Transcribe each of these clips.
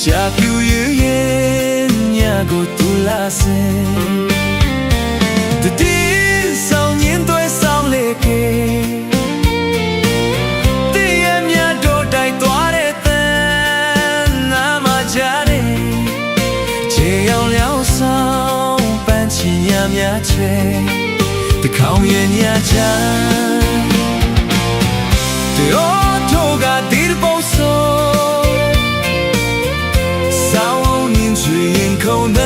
ပြူရဲ့ညကိုတူလာစေတတိဆောင်ညင်းသွဲဆောင်လေကေတည့်ရမြတ်တို့တိုက်သွားတဲ့တန်နာမကြတဲ့ခြေရောက်လျောင်းဆောင်ပန်းချီရများချေတခေါင်ရဲ့ညချမ်းတို့တို့ကဒီပုံဆို空难，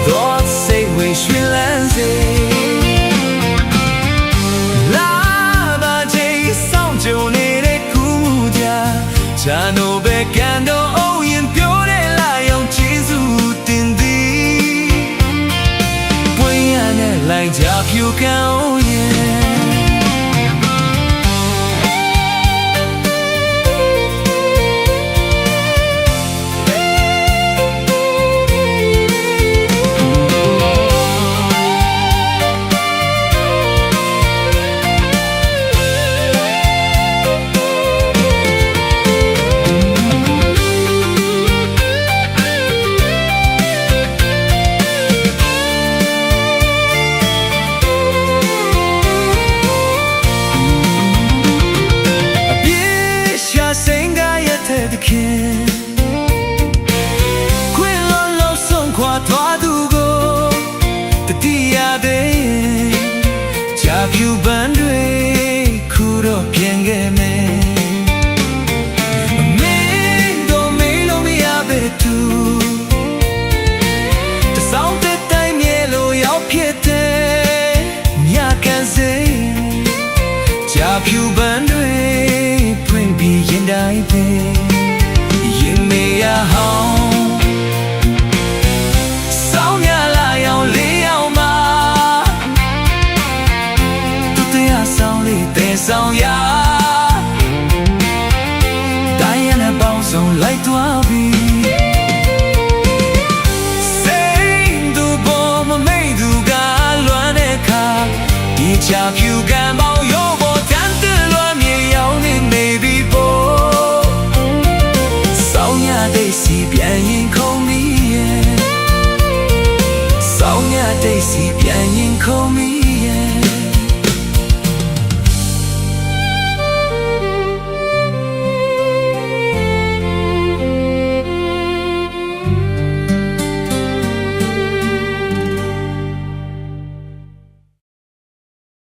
多谁会绚烂些？喇叭这上就你的骨架，才能被感动。偶然飘来来用技术定地，不一样的来家飘高烟。ခွေလုံးလုံးဆုံးခွာသွားသူကိုတတိယတဲ့ကြာပြူပန်းတွေခုတော့ပြန်ခဲ့မယ်မင်းတို့မေးလို့မရပဲသူတဆောင်တဲ့တိုင်းမြေလို့ရောက်ဖြစ်တဲ့မြကန်စေကြာပြူပန်းတွေဖွင့်ပြီးရင်တိုင်းပဲဆောင်ရတိုင်းရတဲ့ပေါင်းစုံလိုက်သွားပြီစိတ်သူပေါ်မမိတ်သူကလွမ်းတဲ့ခါဒီချာဖြူကံပေါင်းရောပေါ်တန်တယ်လွမ်းမြေရောက်နေနေပြီပေါ်ဆောင်ရတဲ့စီပြန်ရင်ခုံမီရဲ့ဆောင်ရတဲ့စီပြန်ရင်ခုံမီ